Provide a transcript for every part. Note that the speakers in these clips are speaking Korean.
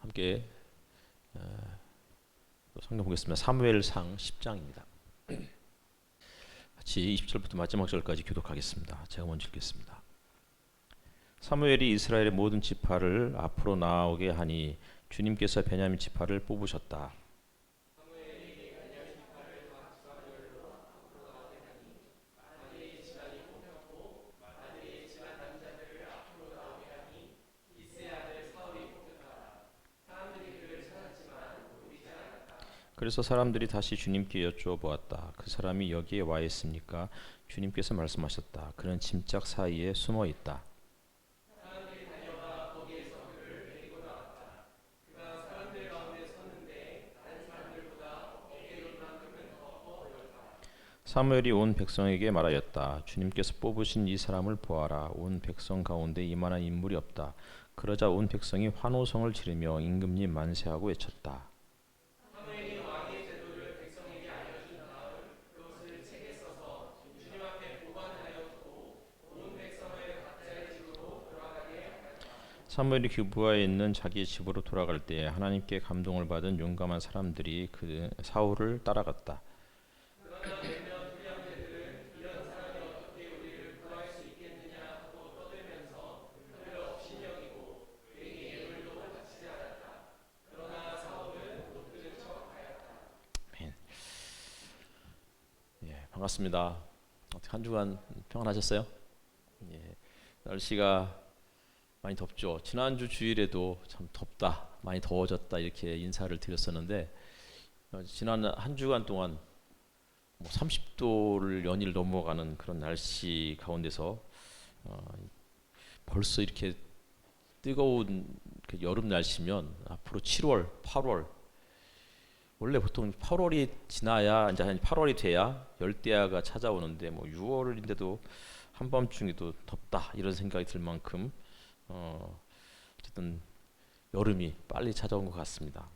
함께 성경 보겠습니다. 사무엘상 10장입니다. 같이 20절부터 마지막 절까지 교독하겠습니다. 제가 먼저 읽겠습니다. 사무엘이 이스라엘의 모든 지파를 앞으로 나오게 하니 주님께서 베냐민 지파를 뽑으셨다. 그래서 사람들이 다시 주님께 여쭈어보았다. 그 사람이 여기에 와 있습니까? 주님께서 말씀하셨다. 그는 짐짝 사이에 숨어 있다. 사무엘이 온 백성에게 말하였다. 주님께서 뽑으신 이 사람을 보아라. 온 백성 가운데 이만한 인물이 없다. 그러자 온 백성이 환호성을 지르며 임금님 만세하고 외쳤다. 사무엘이 기브아에 있는 자기 집으로 돌아갈 때 하나님께 감동을 받은 용감한 사람들이 그 사울을 따라갔다. 반갑습니다. 어떻게 한 주간 평안하셨어요? 예, 날씨가 많이 덥죠. 지난주 주일에도 참 덥다, 많이 더워졌다 이렇게 인사를 드렸었는데 지난 한 주간 동안 30도를 연일 넘어가는 그런 날씨 가운데서 벌써 이렇게 뜨거운 그 여름 날씨면 앞으로 7월, 8월 원래 보통 8월이 지나야 이제 한 8월이 돼야 열대야가 찾아오는데 6월인데도 한밤중에도 덥다 이런 생각이 들 만큼 어쨌든 여름이 빨리 찾아온 것 같습니다.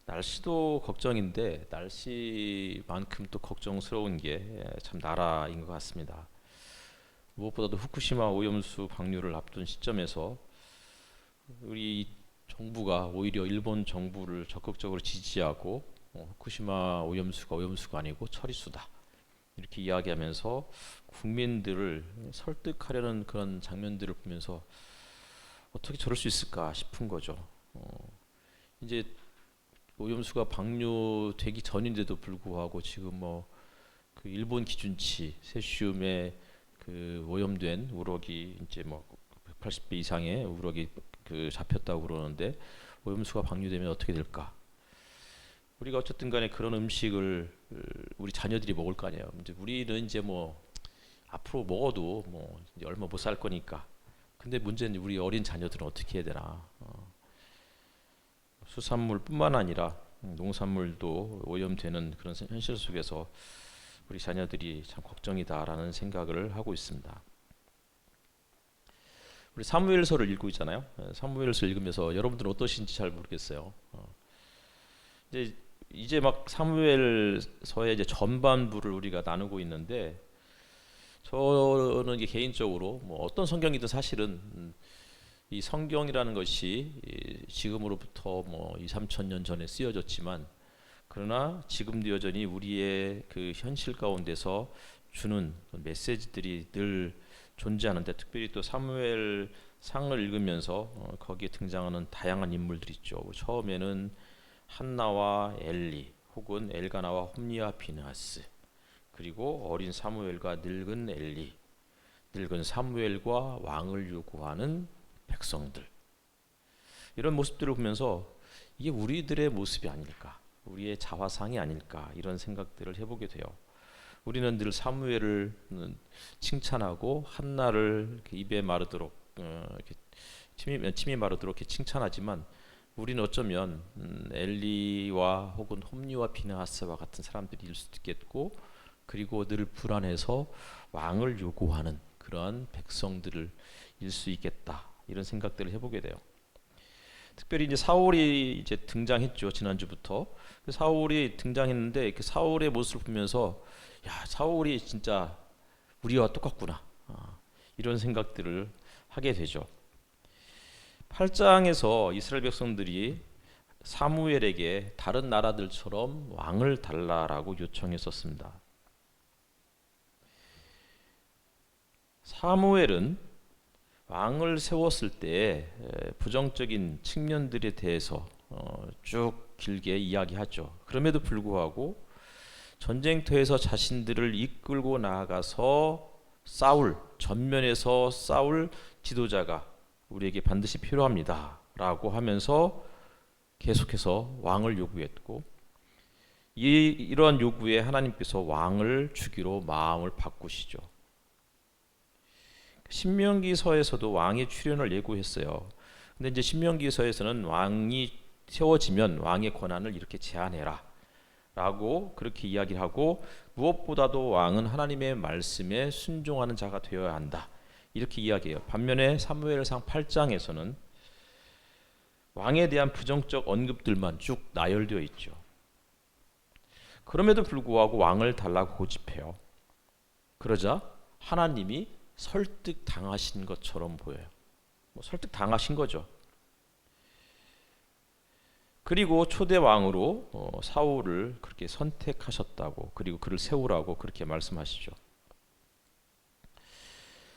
날씨도 걱정인데 날씨만큼 또 걱정스러운 게 참 나라인 것 같습니다. 무엇보다도 후쿠시마 오염수 방류를 앞둔 시점에서 우리 정부가 오히려 일본 정부를 적극적으로 지지하고 후쿠시마 오염수가 오염수가 아니고 처리수다 이렇게 이야기하면서 국민들을 설득하려는 그런 장면들을 보면서 어떻게 저럴 수 있을까 싶은 거죠. 이제 오염수가 방류되기 전인데도 불구하고 지금 그 일본 기준치 세슘에 그 오염된 우럭이 이제 180배 이상의 우럭이 그 잡혔다고 그러는데 오염수가 방류되면 어떻게 될까? 우리가 어쨌든 간에 그런 음식을 우리 자녀들이 먹을 거 아니에요. 이제 우리는 이제 앞으로 먹어도 이제 얼마 못 살 거니까. 근데 문제는 우리 어린 자녀들은 어떻게 해야 되나? 수산물뿐만 아니라 농산물도 오염되는 그런 현실 속에서 우리 자녀들이 참 걱정이다라는 생각을 하고 있습니다. 우리 사무엘서를 읽고 있잖아요. 사무엘서 읽으면서 여러분들은 어떠신지 잘 모르겠어요. 이제 막 사무엘서의 이제 전반부를 우리가 나누고 있는데 저는 이게 개인적으로 어떤 성경이든 사실은 이 성경이라는 것이 지금으로부터 2, 3천 년 전에 쓰여졌지만 그러나 지금도 여전히 우리의 그 현실 가운데서 주는 메시지들이 늘 존재하는데 특별히 또 사무엘 상을 읽으면서 거기에 등장하는 다양한 인물들이 있죠. 처음에는 한나와 엘리 혹은 엘가나와 홈리와 비느하스 그리고 어린 사무엘과 늙은 엘리 늙은 사무엘과 왕을 요구하는 백성들 이런 모습들을 보면서 이게 우리들의 모습이 아닐까 우리의 자화상이 아닐까 이런 생각들을 해보게 돼요. 우리는 늘 사무엘을 칭찬하고 한나를 입에 마르도록 이렇게 침이 마르도록 이렇게 칭찬하지만 우리는 어쩌면 엘리와 혹은 홈리와 비느하스와 같은 사람들일 수도 있겠고 그리고 늘 불안해서 왕을 요구하는 그러한 백성들일 수 있겠다 이런 생각들을 해보게 돼요. 특별히 이제 사울이 이제 등장했죠. 지난주부터 사울이 등장했는데 그 사울의 모습을 보면서 야 사울이 진짜 우리와 똑같구나 이런 생각들을 하게 되죠. 8장에서 이스라엘 백성들이 사무엘에게 다른 나라들처럼 왕을 달라라고 요청했었습니다. 사무엘은 왕을 세웠을 때 부정적인 측면들에 대해서 쭉 길게 이야기하죠. 그럼에도 불구하고 전쟁터에서 자신들을 이끌고 나아가서 전면에서 싸울 지도자가 우리에게 반드시 필요합니다 라고 하면서 계속해서 왕을 요구했고, 이러한 요구에 하나님께서 왕을 주기로 마음을 바꾸시죠. 신명기서에서도 왕의 출현을 예고했어요. 근데 이제 신명기서에서는 왕이 세워지면 왕의 권한을 이렇게 제한해라 라고 그렇게 이야기를 하고, 무엇보다도 왕은 하나님의 말씀에 순종하는 자가 되어야 한다 이렇게 이야기해요. 반면에 사무엘상 8장에서는 왕에 대한 부정적 언급들만 쭉 나열되어 있죠. 그럼에도 불구하고 왕을 달라고 고집해요. 그러자 하나님이 설득당하신 것처럼 보여요. 설득당하신 거죠. 그리고 초대 왕으로 사울을 그렇게 선택하셨다고, 그리고 그를 세우라고 그렇게 말씀하시죠.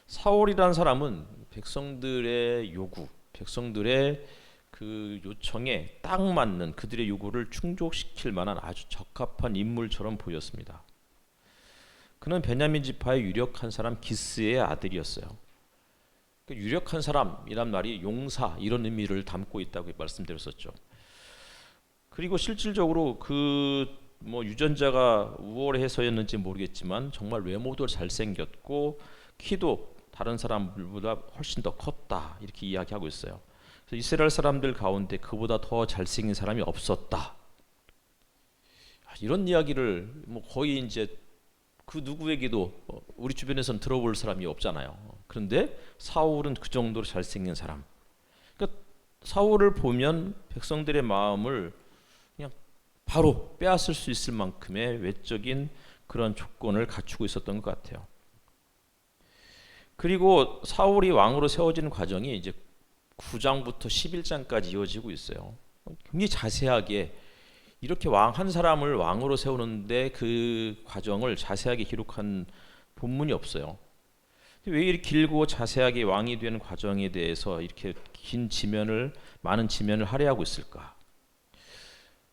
사울이라는 사람은 백성들의 요구, 백성들의 그 요청에 딱 맞는, 그들의 요구를 충족시킬 만한 아주 적합한 인물처럼 보였습니다. 그는 베냐민 지파의 유력한 사람 기스의 아들이었어요. 유력한 사람이란 말이 용사 이런 의미를 담고 있다고 말씀드렸었죠. 그리고 실질적으로 유전자가 우월해서였는지 모르겠지만 정말 외모도 잘생겼고 키도 다른 사람들보다 훨씬 더 컸다 이렇게 이야기하고 있어요. 그래서 이스라엘 사람들 가운데 그보다 더 잘생긴 사람이 없었다. 이런 이야기를 거의 이제 그 누구에게도 우리 주변에서는 들어볼 사람이 없잖아요. 그런데 사울은 그 정도로 잘생긴 사람. 그러니까 사울을 보면 백성들의 마음을 그냥 바로 빼앗을 수 있을 만큼의 외적인 그런 조건을 갖추고 있었던 것 같아요. 그리고 사울이 왕으로 세워지는 과정이 이제 9장부터 11장까지 이어지고 있어요. 굉장히 자세하게 이렇게 한 사람을 왕으로 세우는데 그 과정을 자세하게 기록한 본문이 없어요. 왜 이렇게 길고 자세하게 왕이 되는 과정에 대해서 이렇게 많은 지면을 할애하고 있을까?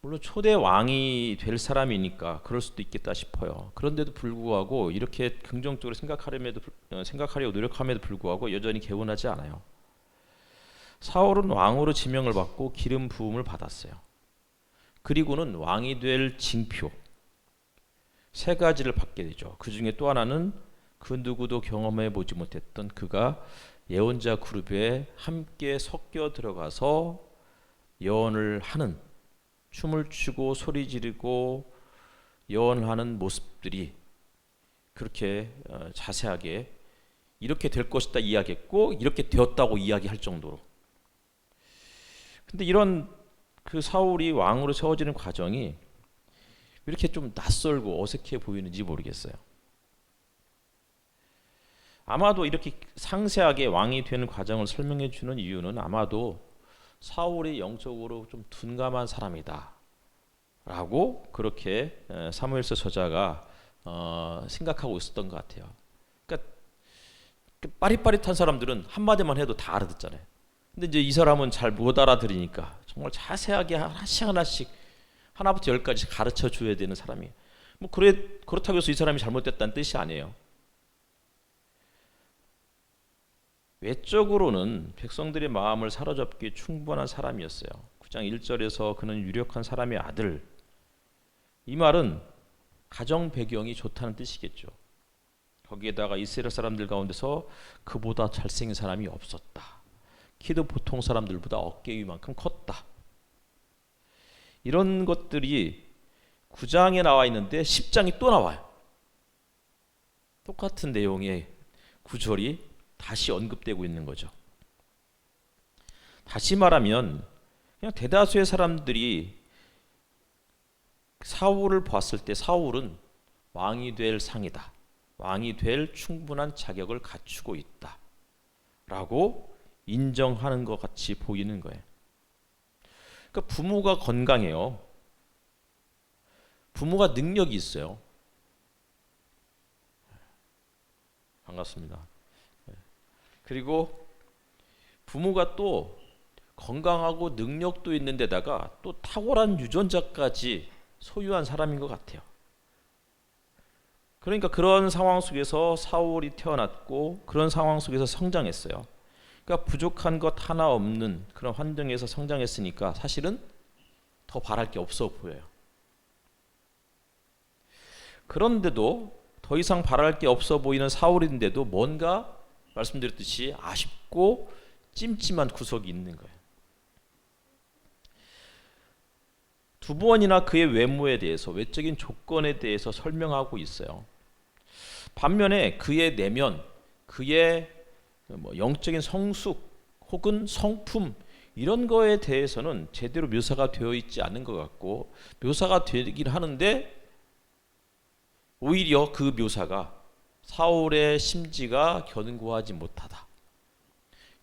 물론 초대 왕이 될 사람이니까 그럴 수도 있겠다 싶어요. 그런데도 불구하고 이렇게 긍정적으로 생각하려고 노력함에도 불구하고 여전히 개운하지 않아요. 사울은 왕으로 지명을 받고 기름 부음을 받았어요. 그리고는 왕이 될 징표 3가지를 받게 되죠. 그 중에 또 하나는 그 누구도 경험해 보지 못했던 그가 예언자 그룹에 함께 섞여 들어가서 예언을 하는, 춤을 추고 소리 지르고 예언하는 모습들이 그렇게 자세하게 이렇게 될 것이다 이야기했고 이렇게 되었다고 이야기할 정도로. 근데 이런 그 사울이 왕으로 세워지는 과정이 왜 이렇게 좀 낯설고 어색해 보이는지 모르겠어요. 아마도 이렇게 상세하게 왕이 되는 과정을 설명해 주는 이유는 아마도 사울이 영적으로 좀 둔감한 사람이다 라고 그렇게 사무엘서 저자가 생각하고 있었던 것 같아요. 그러니까 빠릿빠릿한 사람들은 한마디만 해도 다 알아듣잖아요. 근데 이제 이 사람은 잘 못 알아들으니까 정말 자세하게 하나씩 하나부터 10까지 가르쳐 줘야 되는 사람이에요. 그렇다고 해서 이 사람이 잘못됐다는 뜻이 아니에요. 외적으로는 백성들의 마음을 사로잡기에 충분한 사람이었어요. 9장 1절에서 그는 유력한 사람의 아들. 이 말은 가정 배경이 좋다는 뜻이겠죠. 거기에다가 이스라엘 사람들 가운데서 그보다 잘생긴 사람이 없었다. 키도 보통 사람들보다 어깨 위만큼 컸다. 이런 것들이 9장에 나와 있는데 10장이 또 나와요. 똑같은 내용의 구절이 다시 언급되고 있는 거죠. 다시 말하면 그냥 대다수의 사람들이 사울을 봤을 때 사울은 왕이 될 상이다. 왕이 될 충분한 자격을 갖추고 있다. 라고 인정하는 것 같이 보이는 거예요. 그러니까 부모가 건강해요. 부모가 능력이 있어요. 반갑습니다. 그리고 부모가 또 건강하고 능력도 있는 데다가 또 탁월한 유전자까지 소유한 사람인 것 같아요. 그러니까 그런 상황 속에서 사울이 태어났고 그런 상황 속에서 성장했어요. 그러니까 부족한 것 하나 없는 그런 환경에서 성장했으니까 사실은 더 바랄 게 없어 보여요. 그런데도 더 이상 바랄 게 없어 보이는 사울인데도 뭔가 말씀드렸듯이 아쉽고 찜찜한 구석이 있는 거예요. 두 번이나 그의 외모에 대해서, 외적인 조건에 대해서 설명하고 있어요. 반면에 그의 내면, 그의 영적인 성숙 혹은 성품 이런 거에 대해서는 제대로 묘사가 되어 있지 않은 것 같고, 묘사가 되긴 하는데 오히려 그 묘사가 사울의 심지가 견고하지 못하다,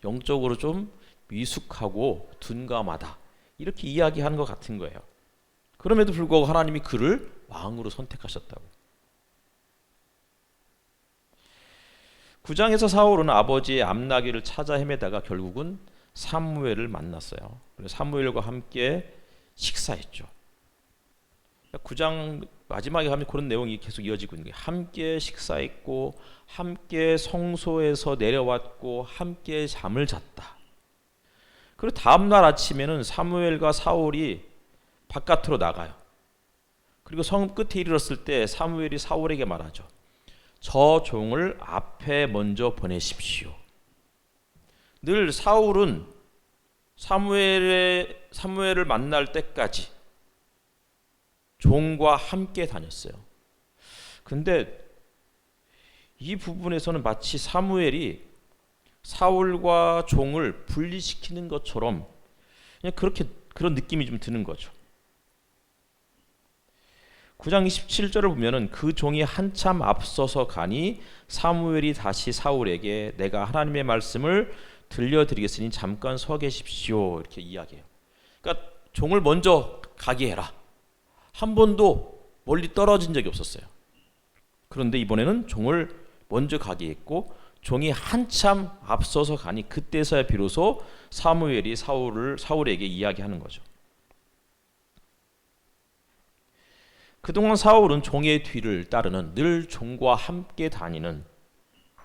영적으로 좀 미숙하고 둔감하다, 이렇게 이야기하는 것 같은 거예요. 그럼에도 불구하고 하나님이 그를 왕으로 선택하셨다고. 9장에서 사울은 아버지의 암나귀를 찾아 헤매다가 결국은 사무엘을 만났어요. 그래서 사무엘과 함께 식사했죠. 9장 마지막에 가면 그런 내용이 계속 이어지고 있는 거예요. 함께 식사했고 함께 성소에서 내려왔고 함께 잠을 잤다. 그리고 다음 날 아침에는 사무엘과 사울이 바깥으로 나가요. 그리고 성 끝에 이르렀을 때 사무엘이 사울에게 말하죠. 저 종을 앞에 먼저 보내십시오. 늘 사울은 사무엘을 만날 때까지 종과 함께 다녔어요. 근데 이 부분에서는 마치 사무엘이 사울과 종을 분리시키는 것처럼 그냥 그런 느낌이 좀 드는 거죠. 9장 27절을 보면은 그 종이 한참 앞서서 가니 사무엘이 다시 사울에게 내가 하나님의 말씀을 들려드리겠으니 잠깐 서 계십시오, 이렇게 이야기해요. 그러니까 종을 먼저 가게 해라. 한 번도 멀리 떨어진 적이 없었어요. 그런데 이번에는 종을 먼저 가게 했고 종이 한참 앞서서 가니 그때서야 비로소 사무엘이 사울에게 이야기하는 거죠. 그동안 사울은 종의 뒤를 따르는, 늘 종과 함께 다니는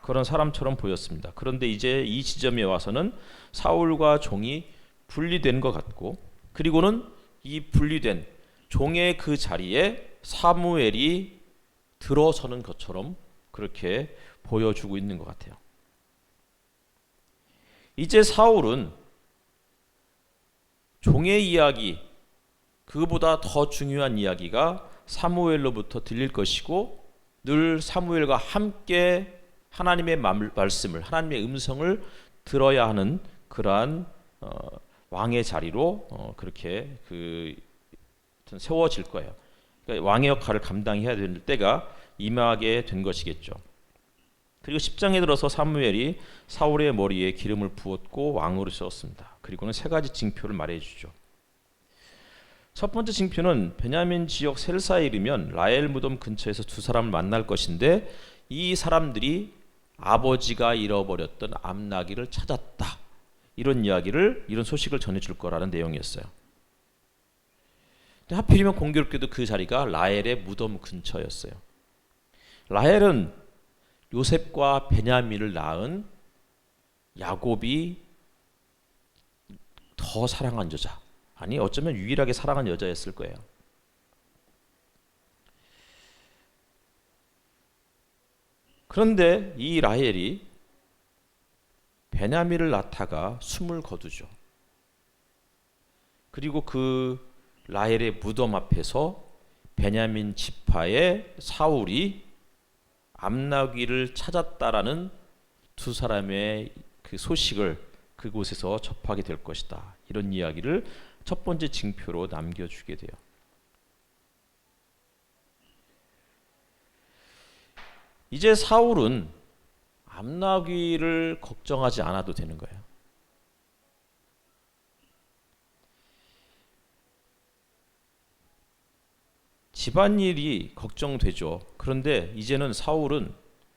그런 사람처럼 보였습니다. 그런데 이제 이 지점에 와서는 사울과 종이 분리된 것 같고, 그리고는 이 분리된 종의 그 자리에 사무엘이 들어서는 것처럼 그렇게 보여주고 있는 것 같아요. 이제 사울은 종의 이야기, 그보다 더 중요한 이야기가 사무엘로부터 들릴 것이고, 늘 사무엘과 함께 하나님의 말씀을, 하나님의 음성을 들어야 하는 그러한 왕의 자리로 그렇게 세워질 거예요. 그러니까 왕의 역할을 감당해야 될 때가 임하게 된 것이겠죠. 그리고 10장에 들어서 사무엘이 사울의 머리에 기름을 부었고 왕으로 세웠습니다. 그리고는 세 가지 징표를 말해주죠. 첫 번째 징표는 베냐민 지역 셀사에 이르면 라헬 무덤 근처에서 두 사람을 만날 것인데 이 사람들이 아버지가 잃어버렸던 암나귀를 찾았다, 이런 소식을 전해줄 거라는 내용이었어요. 근데 하필이면 공교롭게도 그 자리가 라헬의 무덤 근처였어요. 라헬은 요셉과 베냐민을 낳은 야곱이 더 사랑한 여자, 아니 어쩌면 유일하게 사랑한 여자였을 거예요. 그런데 이 라헬이 베냐민을 낳다가 숨을 거두죠. 그리고 그 라헬의 무덤 앞에서 베냐민 지파의 사울이 암나귀를 찾았다라는 두 사람의 그 소식을 그곳에서 접하게 될 것이다, 이런 이야기를 첫 번째 징표로 남겨주게 돼요. 이제 사울은 암나귀를 걱정하지 않아도 되는 거예요. 집안일이 걱정되죠. 그런데 이제는 사울은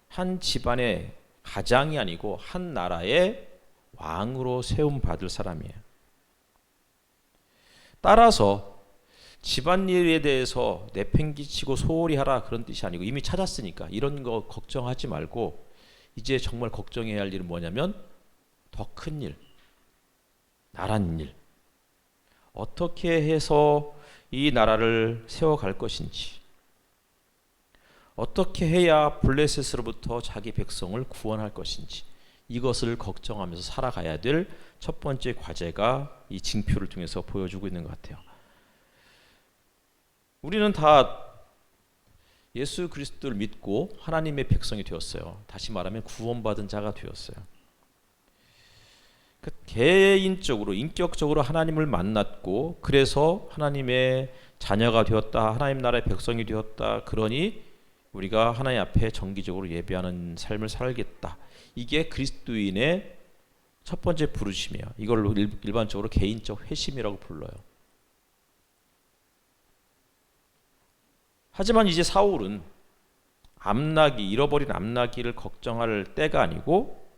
한 집안의 가장이 아니고 한 나라의 왕으로 세움 받을 사람이에요. 따라서 집안일에 대해서 내팽개치고 소홀히 하라 그런 뜻이 아니고 이미 찾았으니까 이런 거 걱정하지 말고 이제 정말 걱정해야 할 일은 뭐냐면 더 큰 일, 나란 일. 어떻게 해서 이 나라를 세워갈 것인지, 어떻게 해야 블레셋으로부터 자기 백성을 구원할 것인지, 이것을 걱정하면서 살아가야 될 첫 번째 과제가 이 징표를 통해서 보여주고 있는 것 같아요. 우리는 다 예수 그리스도를 믿고 하나님의 백성이 되었어요. 다시 말하면 구원받은 자가 되었어요. 개인적으로 인격적으로 하나님을 만났고 그래서 하나님의 자녀가 되었다, 하나님 나라의 백성이 되었다. 그러니 우리가 하나님 앞에 정기적으로 예배하는 삶을 살겠다. 이게 그리스도인의 첫 번째 부르심이에요. 이걸 일반적으로 개인적 회심이라고 불러요. 하지만 이제 사울은 잃어버린 암나기를 걱정할 때가 아니고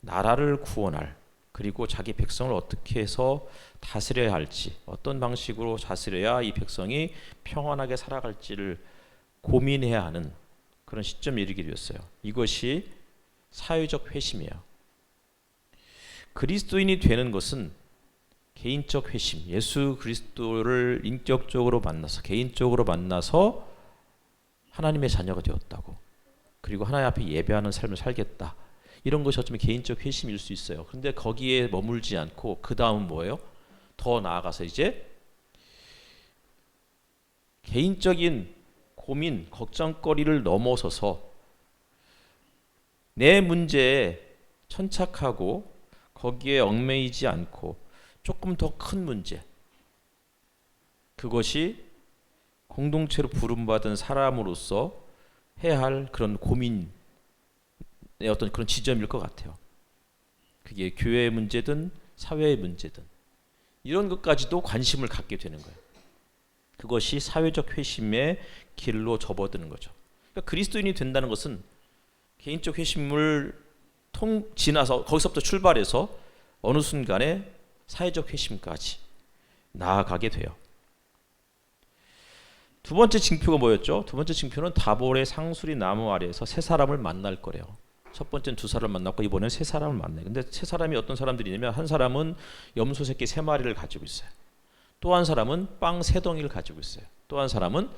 나라를 구원할, 그리고 자기 백성을 어떻게 해서 다스려야 할지, 어떤 방식으로 다스려야 이 백성이 평안하게 살아갈지를 고민해야 하는 그런 시점에 이르게 되었어요. 이것이 사회적 회심이에요. 그리스도인이 되는 것은 개인적 회심, 예수 그리스도를 인격적으로 만나서 개인적으로 만나서 하나님의 자녀가 되었다고, 그리고 하나님 앞에 예배하는 삶을 살겠다. 이런 것이 어쩌면 개인적 회심일 수 있어요. 그런데 거기에 머물지 않고 그 다음은 뭐예요? 더 나아가서 이제 개인적인 고민, 걱정거리를 넘어서서 내 문제에 천착하고 거기에 얽매이지 않고 조금 더 큰 문제, 그것이 공동체로 부름받은 사람으로서 해야 할 그런 고민의 어떤 그런 지점일 것 같아요. 그게 교회의 문제든 사회의 문제든 이런 것까지도 관심을 갖게 되는 거예요. 그것이 사회적 회심의 길로 접어드는 거죠. 그러니까 그리스도인이 된다는 것은 개인적 회심을 지나서 거기서부터 출발해서 어느 순간에 사회적 회심까지 나아가게 돼요. 두 번째 징표가 뭐였죠? 두 번째 징표는 다볼의 상수리 나무 아래에서 세 사람을 만날 거래요. 첫 번째는 두 사람을 만났고 이번에는 세 사람을 만나요. 근데 세 사람이 어떤 사람들이냐면 한 사람은 염소 새끼 세 마리를 가지고 있어요. 또 한 사람은 빵 세 덩이를 가지고 있어요. 또 한 사람은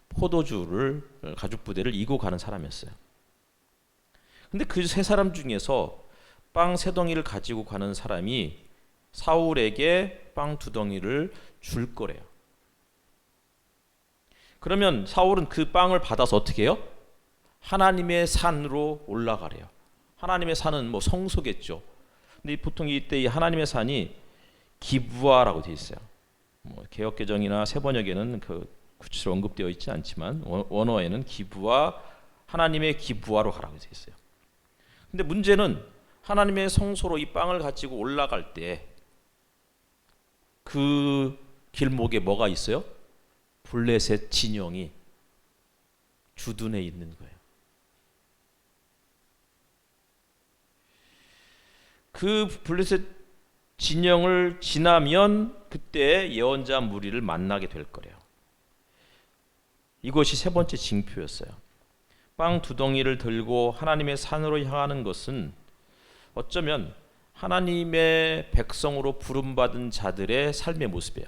포도주를 가죽 부대를 이고 가는 사람이었어요. 근데 그 세 사람 중에서 빵 세 덩이를 가지고 가는 사람이 사울에게 빵 두 덩이를 줄 거래요. 그러면 사울은 그 빵을 받아서 어떻게 해요? 하나님의 산으로 올라가래요. 하나님의 산은 뭐 성소겠죠. 근데 보통 이때 이 하나님의 산이 기브아라고 되어 있어요. 뭐 개역개정이나 새번역에는 그 구체적으로 언급되어 있지 않지만 원어에는 기브아, 하나님의 기브아로 가라고 되어 있어요. 근데 문제는 하나님의 성소로 이 빵을 가지고 올라갈 때 그 길목에 뭐가 있어요? 블레셋 진영이 주둔해 있는 거예요. 그 블레셋 진영을 지나면 그때 예언자 무리를 만나게 될 거래요. 이것이 세 번째 징표였어요. 빵 두 덩이를 들고 하나님의 산으로 향하는 것은 어쩌면 하나님의 백성으로 부름받은 자들의 삶의 모습이에요.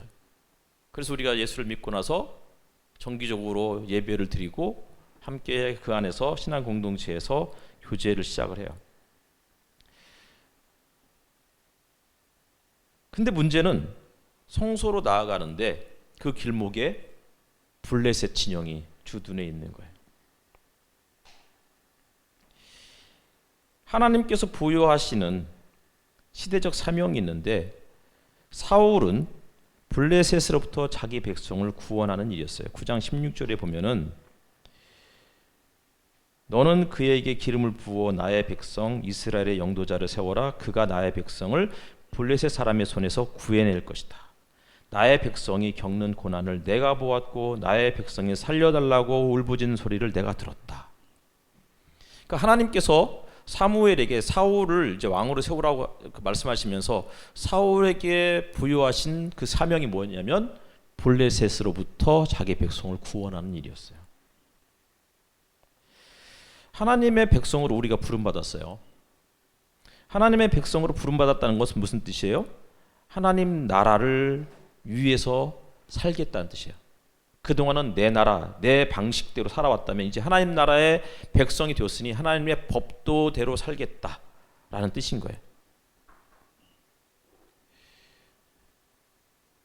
그래서 우리가 예수를 믿고 나서 정기적으로 예배를 드리고 함께 그 안에서 신앙 공동체에서 교제를 시작을 해요. 근데 문제는 성소로 나아가는데 그 길목에 블레셋 진영이 주둔해 있는 거예요. 하나님께서 부여하시는 시대적 사명이 있는데 사울은 블레셋으로부터 자기 백성을 구원하는 일이었어요. 9장 16절에 보면은 너는 그에게 기름을 부어 나의 백성 이스라엘의 영도자를 세워라. 그가 나의 백성을 블레셋 사람의 손에서 구해낼 것이다. 나의 백성이 겪는 고난을 내가 보았고 나의 백성이 살려달라고 울부짖는 소리를 내가 들었다. 그러니까 하나님께서 사무엘에게 사울을 이제 왕으로 세우라고 말씀하시면서 사울에게 부여하신 그 사명이 뭐냐면 블레셋으로부터 자기 백성을 구원하는 일이었어요. 하나님의 백성으로 우리가 부름받았어요. 하나님의 백성으로 부름받았다는 것은 무슨 뜻이에요? 하나님 나라를 위해서 살겠다는 뜻이에요. 그동안은 내 나라, 내 방식대로 살아왔다면 이제 하나님 나라의 백성이 되었으니 하나님의 법도대로 살겠다라는 뜻인 거예요.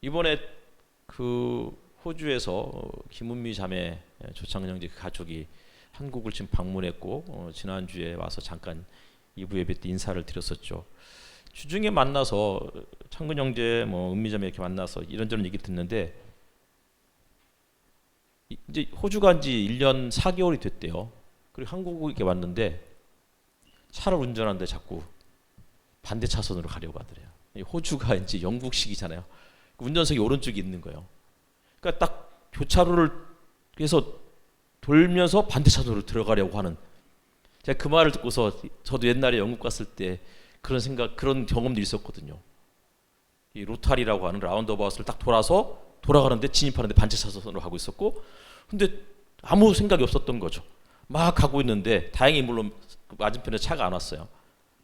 이번에 그 호주에서 김은미 자매 조창근 형제 가족이 한국을 지금 방문했고 지난주에 와서 잠깐 2부 예배 때 인사를 드렸었죠. 주중에 만나서 창근 형제 은미 자매 이렇게 만나서 이런저런 얘기 듣는데 이제 호주 간 지 1년 4개월이 됐대요. 그리고 한국에 왔는데 차를 운전하는데 자꾸 반대 차선으로 가려고 하더래요. 호주가 이제 영국식이잖아요. 운전석이 오른쪽에 있는 거예요. 그러니까 딱 교차로를 해서 돌면서 반대 차선으로 들어가려고 하는. 제가 그 말을 듣고서 저도 옛날에 영국 갔을 때 그런 경험도 있었거든요. 이 로타리라고 하는 라운드어바웃을 딱 돌아가는데 진입하는데 반대 차선으로 가고 있었고, 근데 아무 생각이 없었던 거죠. 막 가고 있는데 다행히 물론 맞은편에 차가 안 왔어요.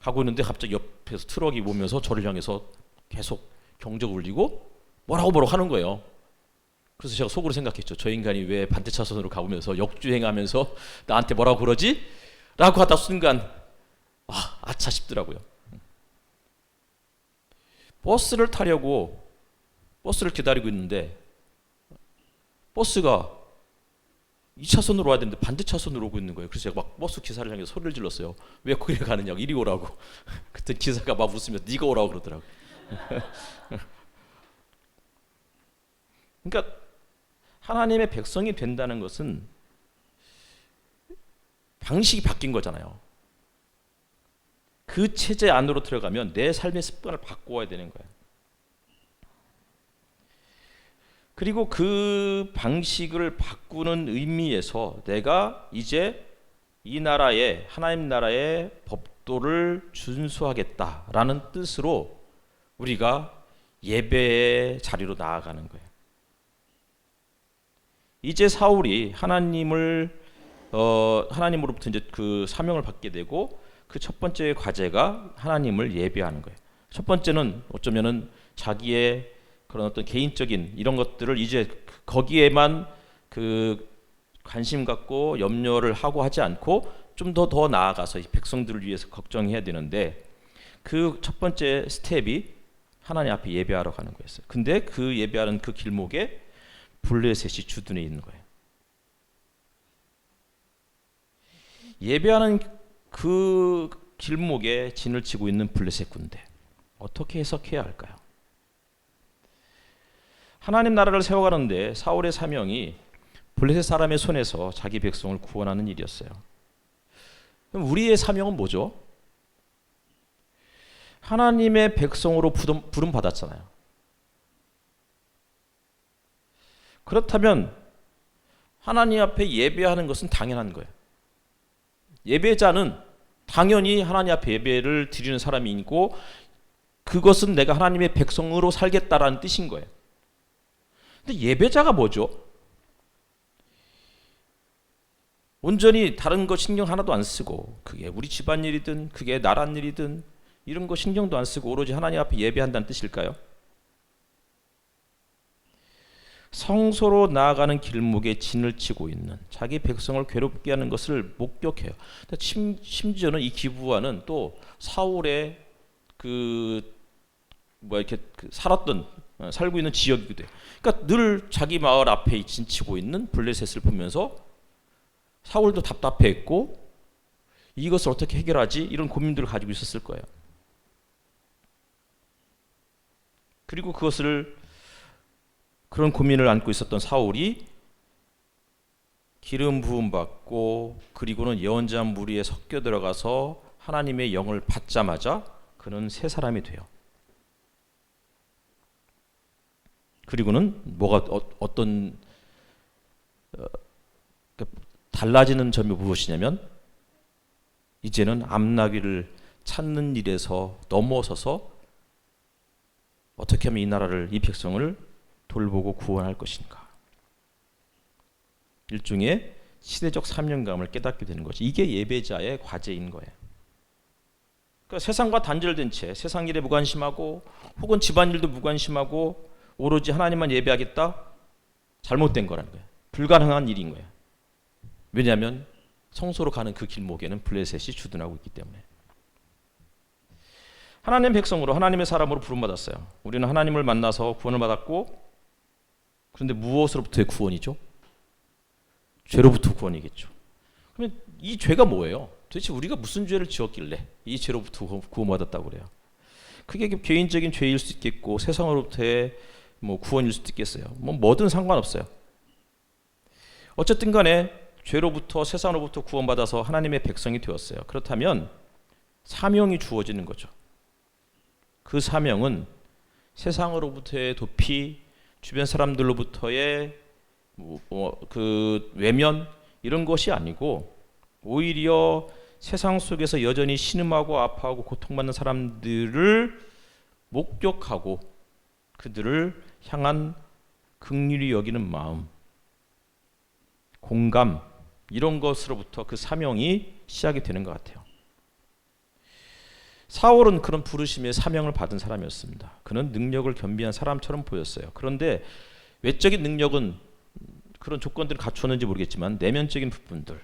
가고 있는데 갑자기 옆에서 트럭이 오면서 저를 향해서 계속 경적 울리고 뭐라고 하는 거예요. 그래서 제가 속으로 생각했죠. 저 인간이 왜 반대 차선으로 가보면서 역주행하면서 나한테 뭐라고 그러지? 라고 하다 순간 아차 싶더라고요. 버스를 타려고 버스를 기다리고 있는데 버스가 2차선으로 와야 되는데 반대 차선으로 오고 있는 거예요. 그래서 제가 막 버스 기사를 향해서 소리를 질렀어요. 왜 거기를 가느냐고, 이리 오라고. 그때 기사가 막 웃으면서 네가 오라고 그러더라고요. 그러니까 하나님의 백성이 된다는 것은 방식이 바뀐 거잖아요. 그 체제 안으로 들어가면 내 삶의 습관을 바꿔야 되는 거예요. 그리고 그 방식을 바꾸는 의미에서 내가 이제 이 나라의 하나님 나라의 법도를 준수하겠다라는 뜻으로 우리가 예배의 자리로 나아가는 거예요. 이제 사울이 하나님으로부터 이제 그 사명을 받게 되고 그 첫 번째 과제가 하나님을 예배하는 거예요. 첫 번째는 어쩌면은 자기의 그런 어떤 개인적인 이런 것들을 이제 거기에만 그 관심 갖고 염려를 하고 하지 않고 좀 더 나아가서 이 백성들을 위해서 걱정해야 되는데 그 첫 번째 스텝이 하나님 앞에 예배하러 가는 거였어요. 근데 그 예배하는 그 길목에 블레셋이 주둔해 있는 거예요. 예배하는 그 길목에 진을 치고 있는 블레셋 군대, 어떻게 해석해야 할까요? 하나님 나라를 세워가는데 사울의 사명이 블레셋 사람의 손에서 자기 백성을 구원하는 일이었어요. 그럼 우리의 사명은 뭐죠? 하나님의 백성으로 부름 받았잖아요. 그렇다면 하나님 앞에 예배하는 것은 당연한 거예요. 예배자는 당연히 하나님 앞에 예배를 드리는 사람이고 그것은 내가 하나님의 백성으로 살겠다라는 뜻인 거예요. 근데 예배자가 뭐죠? 온전히 다른 거 신경 하나도 안 쓰고 그게 우리 집안일이든 그게 나랏일이든 이런 거 신경도 안 쓰고 오로지 하나님 앞에 예배한다는 뜻일까요? 성소로 나아가는 길목에 진을 치고 있는 자기 백성을 괴롭게 하는 것을 목격해요. 심지어는 이 기브아는 또 사울의 이렇게 살고 있는 지역이기도 해요. 그러니까 늘 자기 마을 앞에 진치고 있는 블레셋을 보면서 사울도 답답해했고 이것을 어떻게 해결하지? 이런 고민들을 가지고 있었을 거예요. 그리고 그런 고민을 안고 있었던 사울이 기름 부음 받고 그리고는 예언자 무리에 섞여 들어가서 하나님의 영을 받자마자 그는 새 사람이 돼요. 그리고는 뭐가 어떤 달라지는 점이 무엇이냐면 이제는 암나귀를 찾는 일에서 넘어서서 어떻게 하면 이 나라를, 이 백성을 돌보고 구원할 것인가. 일종의 시대적 사명감을 깨닫게 되는 거죠. 이게 예배자의 과제인 거예요. 그러니까 세상과 단절된 채 세상 일에 무관심하고 혹은 집안일도 무관심하고 오로지 하나님만 예배하겠다? 잘못된 거라는 거예요. 불가능한 일인 거예요. 왜냐하면 성소로 가는 그 길목에는 블레셋이 주둔하고 있기 때문에. 하나님의 백성으로, 하나님의 사람으로 부름받았어요. 우리는 하나님을 만나서 구원을 받았고, 그런데 무엇으로부터의 구원이죠? 죄로부터 구원이겠죠. 그러면 이 죄가 뭐예요? 도대체 우리가 무슨 죄를 지었길래 이 죄로부터 구원받았다고 그래요? 그게 개인적인 죄일 수도 있겠고 세상으로부터의 구원일 수도 있겠어요. 뭐든 상관없어요. 어쨌든 간에 죄로부터, 세상으로부터 구원받아서 하나님의 백성이 되었어요. 그렇다면 사명이 주어지는 거죠. 그 사명은 세상으로부터의 도피, 주변 사람들로부터의 그 외면, 이런 것이 아니고 오히려 세상 속에서 여전히 신음하고 아파하고 고통받는 사람들을 목격하고 그들을 향한 긍휼히 여기는 마음, 공감, 이런 것으로부터 그 사명이 시작이 되는 것 같아요. 사울은 그런 부르심의 사명을 받은 사람이었습니다. 그는 능력을 겸비한 사람처럼 보였어요. 그런데 외적인 능력은 그런 조건들을 갖추었는지 모르겠지만 내면적인 부분들,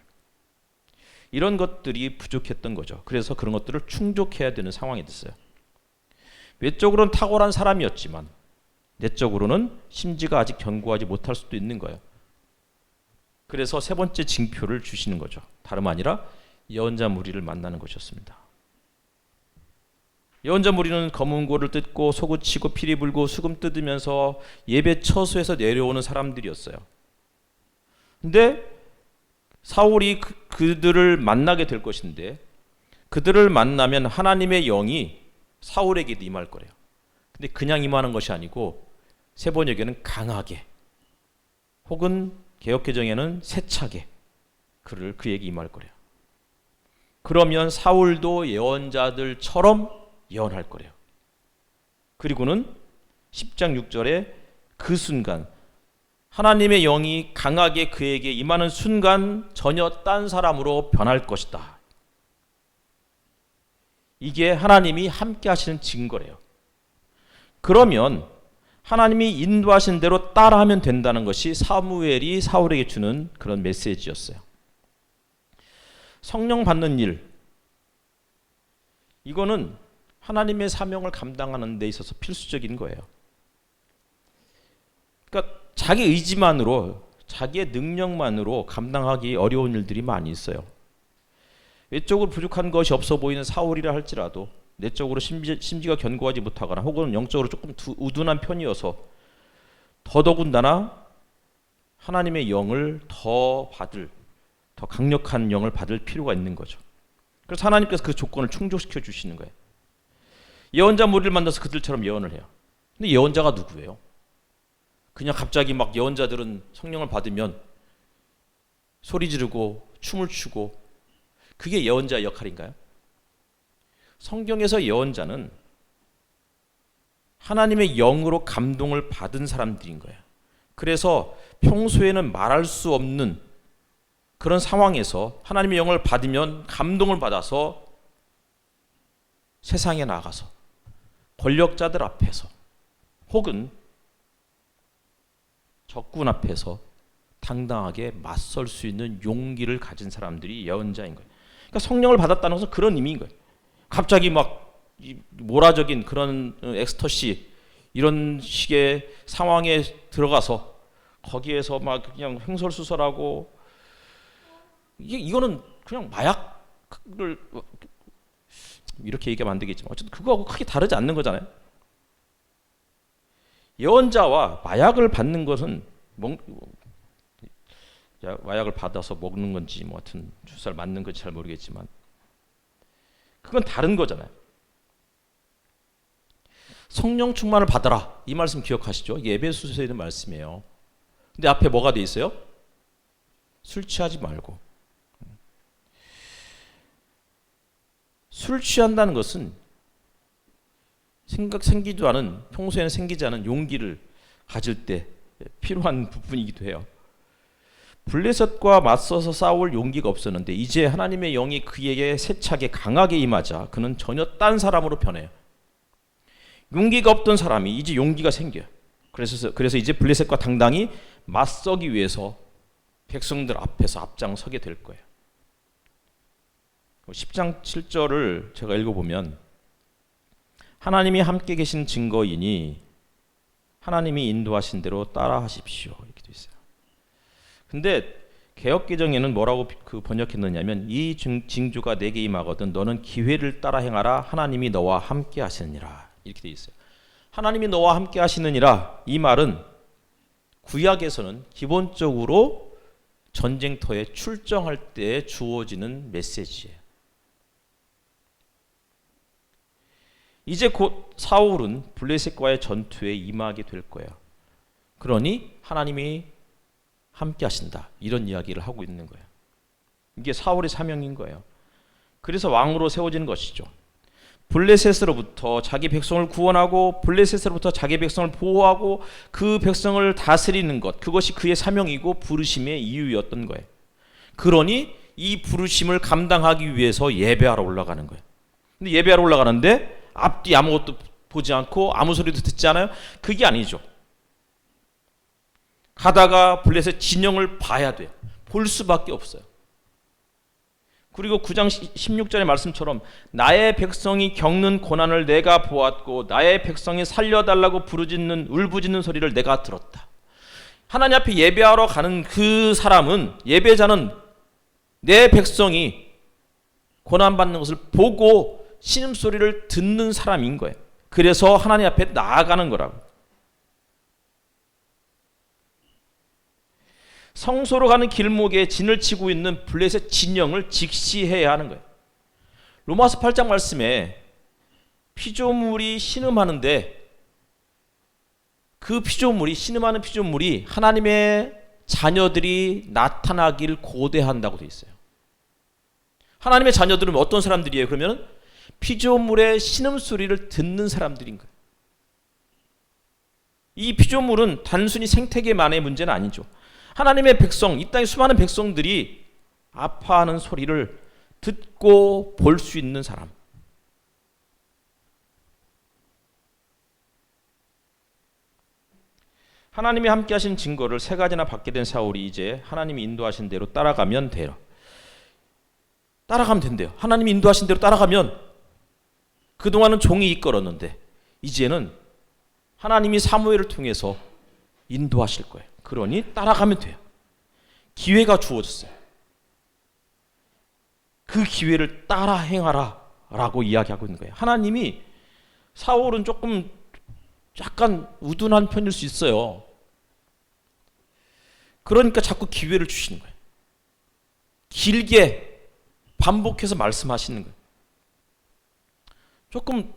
이런 것들이 부족했던 거죠. 그래서 그런 것들을 충족해야 되는 상황이 됐어요. 외적으로는 탁월한 사람이었지만 내적으로는 심지가 아직 견고하지 못할 수도 있는 거예요. 그래서 세 번째 징표를 주시는 거죠. 다름 아니라 예언자 무리를 만나는 것이었습니다. 예언자 무리는 검은 고를 뜯고 소구치고 피리 불고 수금 뜯으면서 예배 처소에서 내려오는 사람들이었어요. 근데 사울이 그들을 만나게 될 것인데 그들을 만나면 하나님의 영이 사울에게도 임할 거래요. 근데 그냥 임하는 것이 아니고 세 번역에는 강하게, 혹은 개역개정에는 세차게 그에게 임할 거래요. 그러면 사울도 예언자들처럼 예언할 거래요. 그리고는 10장 6절에 그 순간 하나님의 영이 강하게 그에게 임하는 순간 전혀 딴 사람으로 변할 것이다. 이게 하나님이 함께 하시는 증거래요. 그러면 하나님이 인도하신 대로 따라하면 된다는 것이 사무엘이 사울에게 주는 그런 메시지였어요. 성령 받는 일, 이거는 하나님의 사명을 감당하는 데 있어서 필수적인 거예요. 그러니까 자기 의지만으로, 자기의 능력만으로 감당하기 어려운 일들이 많이 있어요. 외적으로 부족한 것이 없어 보이는 사울이라 할지라도 내적으로 심지가 견고하지 못하거나 혹은 영적으로 조금 우둔한 편이어서 더더군다나 하나님의 영을 더 강력한 영을 받을 필요가 있는 거죠. 그래서 하나님께서 그 조건을 충족시켜 주시는 거예요. 예언자 무리를 만나서 그들처럼 예언을 해요. 근데 예언자가 누구예요? 그냥 갑자기 막 예언자들은 성령을 받으면 소리 지르고 춤을 추고, 그게 예언자의 역할인가요? 성경에서 예언자는 하나님의 영으로 감동을 받은 사람들인 거예요. 그래서 평소에는 말할 수 없는 그런 상황에서 하나님의 영을 받으면 감동을 받아서 세상에 나가서 권력자들 앞에서 혹은 적군 앞에서 당당하게 맞설 수 있는 용기를 가진 사람들이 예언자인 거예요. 그러니까 성령을 받았다는 것은 그런 의미인 거예요. 갑자기 막 몰아적인 그런 엑스터시, 이런 식의 상황에 들어가서 거기에서 막 그냥 횡설수설하고, 이거는 그냥 마약을, 이렇게 얘기하면 안 되겠지만 어쨌든 그거하고 크게 다르지 않는 거잖아요. 예언자와 마약을 받는 것은 마약을 받아서 먹는 건지 하여튼 주사를 맞는 건지 잘 모르겠지만 그건 다른 거잖아요. 성령 충만을 받아라. 이 말씀 기억하시죠? 이게 에베소서에 있는 말씀이에요. 근데 앞에 뭐가 돼 있어요? 술 취하지 말고. 술 취한다는 것은 생기지 않은, 평소에는 생기지 않은 용기를 가질 때 필요한 부분이기도 해요. 블레셋과 맞서서 싸울 용기가 없었는데 이제 하나님의 영이 그에게 세차게 강하게 임하자 그는 전혀 딴 사람으로 변해요. 용기가 없던 사람이 이제 용기가 생겨요. 그래서 이제 블레셋과 당당히 맞서기 위해서 백성들 앞에서 앞장서게 될 거예요. 10장 7절을 제가 읽어보면 하나님이 함께 계신 증거이니 하나님이 인도하신 대로 따라하십시오. 이렇게 돼 있어요. 근데 개역개정에는 뭐라고 번역했느냐면 이 징조가 내게 임하거든 너는 기회를 따라 행하라 하나님이 너와 함께 하시느니라. 이렇게 돼 있어요. 하나님이 너와 함께 하시느니라. 이 말은 구약에서는 기본적으로 전쟁터에 출정할 때 주어지는 메시지예요. 이제 곧 사울은 블레셋과의 전투에 임하게 될 거예요. 그러니 하나님이 함께 하신다. 이런 이야기를 하고 있는 거예요. 이게 사울의 사명인 거예요. 그래서 왕으로 세워지는 것이죠. 블레셋으로부터 자기 백성을 구원하고 블레셋으로부터 자기 백성을 보호하고 그 백성을 다스리는 것, 그것이 그의 사명이고 부르심의 이유였던 거예요. 그러니 이 부르심을 감당하기 위해서 예배하러 올라가는 거예요. 근데 예배하러 올라가는데 앞뒤 아무것도 보지 않고 아무 소리도 듣지 않아요? 그게 아니죠. 가다가 블레셋 진영을 봐야 돼요. 볼 수밖에 없어요. 그리고 9장 16절의 말씀처럼 나의 백성이 겪는 고난을 내가 보았고 나의 백성이 살려달라고 울부짖는 소리를 내가 들었다. 하나님 앞에 예배하러 가는 그 사람은, 예배자는 내 백성이 고난받는 것을 보고 신음소리를 듣는 사람인 거예요. 그래서 하나님 앞에 나아가는 거라고. 성소로 가는 길목에 진을 치고 있는 블레셋 진영을 직시해야 하는 거예요. 로마서 8장 말씀에 피조물이 신음하는데 그 신음하는 피조물이 하나님의 자녀들이 나타나길 고대한다고 되어 있어요. 하나님의 자녀들은 어떤 사람들이에요? 그러면 피조물의 신음소리를 듣는 사람들인 거예요. 이 피조물은 단순히 생태계만의 문제는 아니죠. 하나님의 백성, 이 땅의 수많은 백성들이 아파하는 소리를 듣고 볼 수 있는 사람. 하나님이 함께 하신 증거를 3가지나 받게 된 사울이 이제 하나님이 인도하신 대로 따라가면 돼요. 따라가면 된대요. 하나님이 인도하신 대로 따라가면, 그동안은 종이 이끌었는데 이제는 하나님이 사무엘을 통해서 인도하실 거예요. 그러니 따라가면 돼요. 기회가 주어졌어요. 그 기회를 따라 행하라 라고 이야기하고 있는 거예요. 하나님이, 사울은 조금 약간 우둔한 편일 수 있어요. 그러니까 자꾸 기회를 주시는 거예요. 길게 반복해서 말씀하시는 거예요. 조금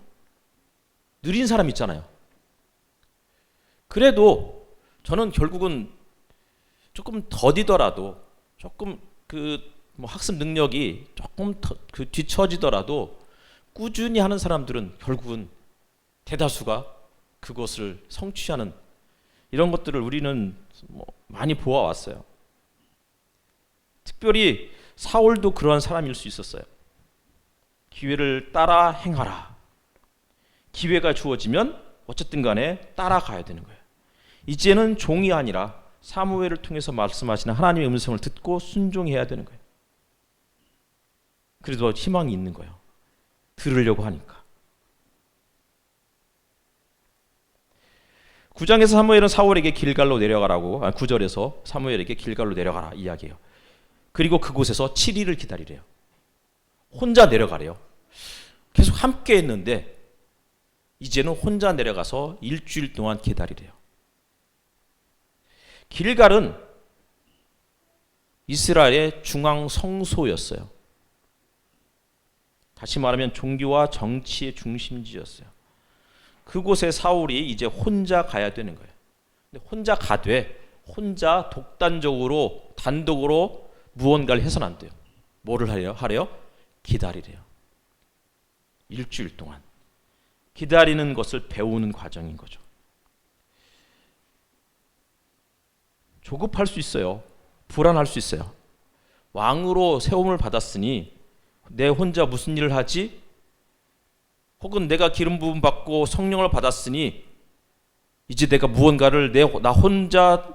느린 사람 있잖아요. 그래도 저는 결국은 조금 더디더라도, 조금 학습 능력이 조금 뒤처지더라도 꾸준히 하는 사람들은 결국은 대다수가 그것을 성취하는, 이런 것들을 우리는 많이 보아왔어요. 특별히 사울도 그러한 사람일 수 있었어요. 기회를 따라 행하라. 기회가 주어지면 어쨌든 간에 따라가야 되는 거예요. 이제는 종이 아니라 사무엘을 통해서 말씀하시는 하나님의 음성을 듣고 순종해야 되는 거예요. 그래도 희망이 있는 거예요. 들으려고 하니까. 9장에서 사무엘은 사울에게 길갈로 내려가라고, 9절에서 사무엘에게 길갈로 내려가라 이야기해요. 그리고 그곳에서 7일을 기다리래요. 혼자 내려가래요. 계속 함께 했는데 이제는 혼자 내려가서 일주일 동안 기다리래요. 길갈은 이스라엘의 중앙 성소였어요. 다시 말하면 종교와 정치의 중심지였어요. 그곳에 사울이 이제 혼자 가야 되는 거예요. 근데 혼자 가되 혼자 독단적으로 단독으로 무언가를 해서는 안 돼요. 뭐를 하래요? 기다리래요. 일주일 동안 기다리는 것을 배우는 과정인 거죠. 조급할 수 있어요. 불안할 수 있어요. 왕으로 세움을 받았으니 내 혼자 무슨 일을 하지? 혹은 내가 기름 부음 받고 성령을 받았으니 이제 내가 무언가를 나 혼자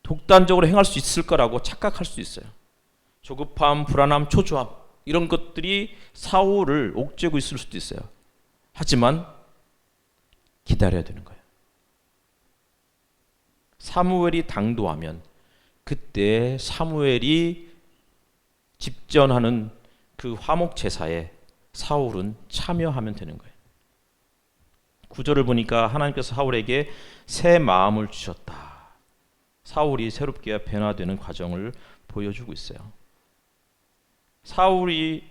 독단적으로 행할 수 있을 거라고 착각할 수 있어요. 조급함, 불안함, 초조함 이런 것들이 사울을 옥죄고 있을 수도 있어요. 하지만 기다려야 되는 거예요. 사무엘이 당도하면 그때 사무엘이 집전하는 그 화목 제사에 사울은 참여하면 되는 거예요. 9절을 보니까 하나님께서 사울에게 새 마음을 주셨다. 사울이 새롭게 변화되는 과정을 보여주고 있어요. 사무엘이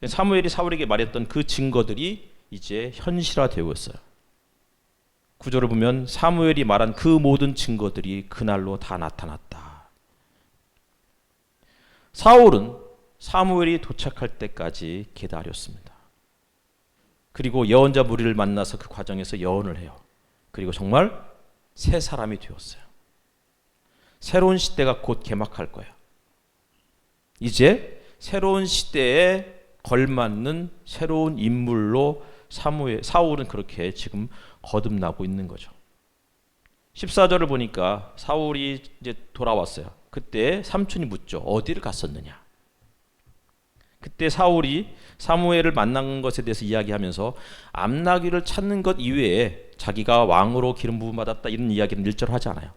사울에게 말했던 그 증거들이 이제 현실화되고 있어요. 9절을 보면 사무엘이 말한 그 모든 증거들이 그날로 다 나타났다. 사울은 사무엘이 도착할 때까지 기다렸습니다. 그리고 예언자 무리를 만나서 그 과정에서 예언을 해요. 그리고 정말 새 사람이 되었어요. 새로운 시대가 곧 개막할 거예요. 이제 새로운 시대에 걸맞는 새로운 인물로 사울은 그렇게 지금 거듭나고 있는 거죠. 14절을 보니까 사울이 이제 돌아왔어요. 그때 삼촌이 묻죠. 어디를 갔었느냐? 그때 사울이 사무엘을 만난 것에 대해서 이야기하면서 암나귀를 찾는 것 이외에 자기가 왕으로 기름 부음 받았다 이런 이야기는 일절 하지 않아요.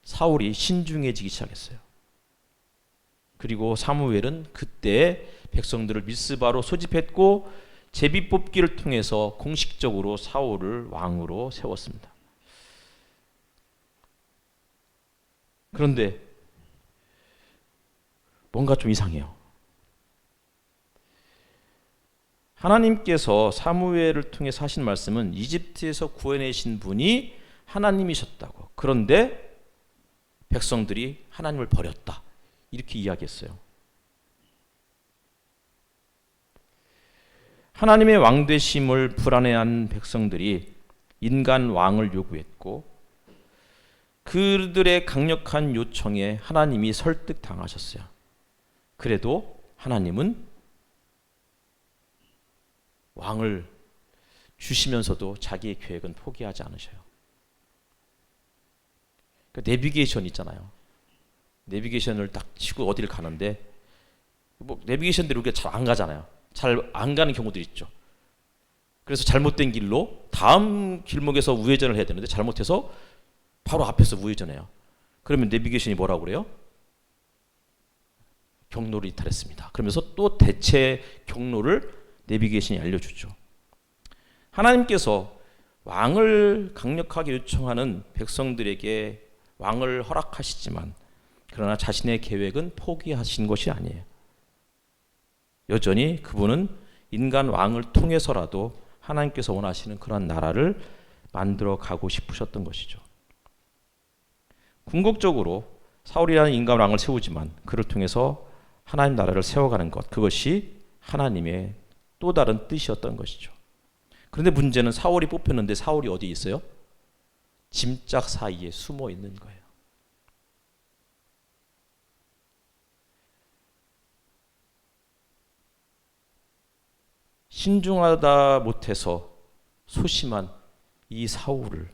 사울이 신중해지기 시작했어요. 그리고 사무엘은 그때 백성들을 미스바로 소집했고 제비 뽑기를 통해서 공식적으로 사울을 왕으로 세웠습니다. 그런데 뭔가 좀 이상해요. 하나님께서 사무엘을 통해서 하신 말씀은 이집트에서 구해내신 분이 하나님이셨다고. 그런데 백성들이 하나님을 버렸다. 이렇게 이야기했어요. 하나님의 왕되심을 불안해한 백성들이 인간 왕을 요구했고 그들의 강력한 요청에 하나님이 설득당하셨어요. 그래도 하나님은 왕을 주시면서도 자기의 계획은 포기하지 않으셔요. 그 내비게이션 있잖아요. 내비게이션을 딱 치고 어디를 가는데 뭐 내비게이션대로 우리가 잘 안 가잖아요. 잘 안 가는 경우들이 있죠. 그래서 잘못된 길로 다음 길목에서 우회전을 해야 되는데 잘못해서 바로 앞에서 우회전해요. 그러면 내비게이션이 뭐라고 그래요? 경로를 이탈했습니다. 그러면서 또 대체 경로를 내비게이션이 알려주죠. 하나님께서 왕을 강력하게 요청하는 백성들에게 왕을 허락하시지만 그러나 자신의 계획은 포기하신 것이 아니에요. 여전히 그분은 인간 왕을 통해서라도 하나님께서 원하시는 그런 나라를 만들어 가고 싶으셨던 것이죠. 궁극적으로 사울이라는 인간 왕을 세우지만 그를 통해서 하나님 나라를 세워가는 것, 그것이 하나님의 또 다른 뜻이었던 것이죠. 그런데 문제는 사울이 뽑혔는데 사울이 어디 있어요? 짐짝 사이에 숨어 있는 거예요. 신중하다 못해서 소심한 이 사울을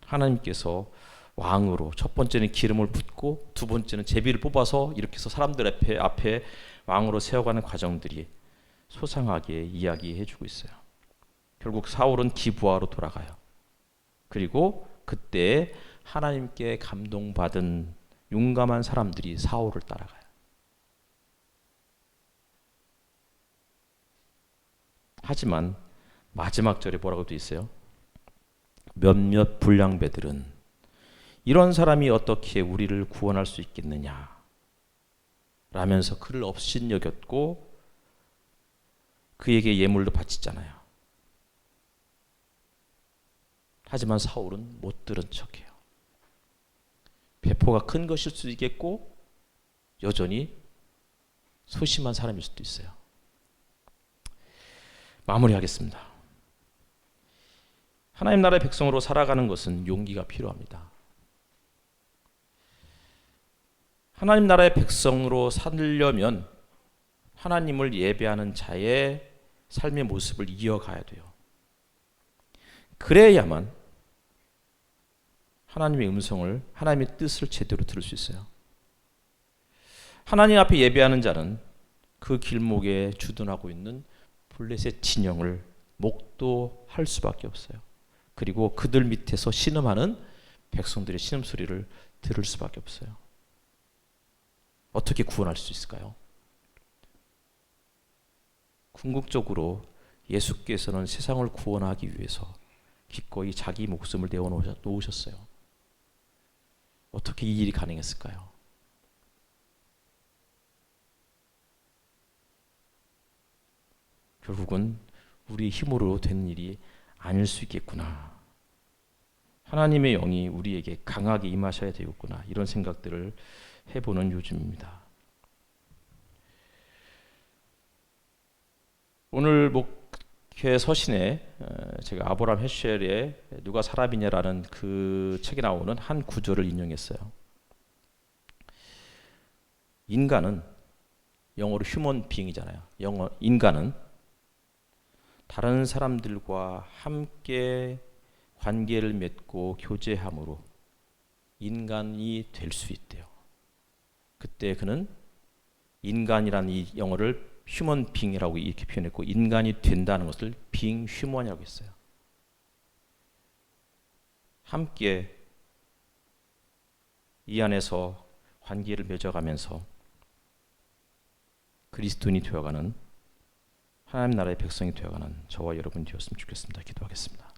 하나님께서 왕으로 첫 번째는 기름을 붓고 두 번째는 제비를 뽑아서 이렇게 해서 사람들 앞에 왕으로 세워가는 과정들이 소상하게 이야기해주고 있어요. 결국 사울은 기부하로 돌아가요. 그리고 그때 하나님께 감동받은 용감한 사람들이 사울을 따라가요. 하지만 마지막 절에 뭐라고 돼 있어요? 몇몇 불량배들은 이런 사람이 어떻게 우리를 구원할 수 있겠느냐 라면서 그를 업신여겼고 그에게 예물도 바치잖아요. 하지만 사울은 못 들은 척해요. 배포가 큰 것일 수도 있겠고 여전히 소심한 사람일 수도 있어요. 마무리하겠습니다. 하나님 나라의 백성으로 살아가는 것은 용기가 필요합니다. 하나님 나라의 백성으로 살려면 하나님을 예배하는 자의 삶의 모습을 이어가야 돼요. 그래야만 하나님의 음성을, 하나님의 뜻을 제대로 들을 수 있어요. 하나님 앞에 예배하는 자는 그 길목에 주둔하고 있는 블레셋 진영을 목도할 수밖에 없어요. 그리고 그들 밑에서 신음하는 백성들의 신음소리를 들을 수밖에 없어요. 어떻게 구원할 수 있을까요? 궁극적으로 예수께서는 세상을 구원하기 위해서 기꺼이 자기 목숨을 내어놓으셨어요. 어떻게 이 일이 가능했을까요? 결국은 우리 힘으로 된 일이 아닐 수 있겠구나. 하나님의 영이 우리에게 강하게 임하셔야 되겠구나. 이런 생각들을 해보는 요즘입니다. 오늘 목회 서신에 제가 아브라함 헤쉘의 누가 사람이냐라는 그 책에 나오는 한 구절을 인용했어요. 인간은 영어로 휴먼 빙이잖아요. 인간은 다른 사람들과 함께 관계를 맺고 교제함으로 인간이 될 수 있대요. 그때 그는 인간이라는 이 영어를 휴먼 빙이라고 이렇게 표현했고 인간이 된다는 것을 빙 휴먼이라고 했어요. 함께 이 안에서 관계를 맺어가면서 그리스도인이 되어가는 하나님 나라의 백성이 되어가는 저와 여러분 되었으면 좋겠습니다. 기도하겠습니다.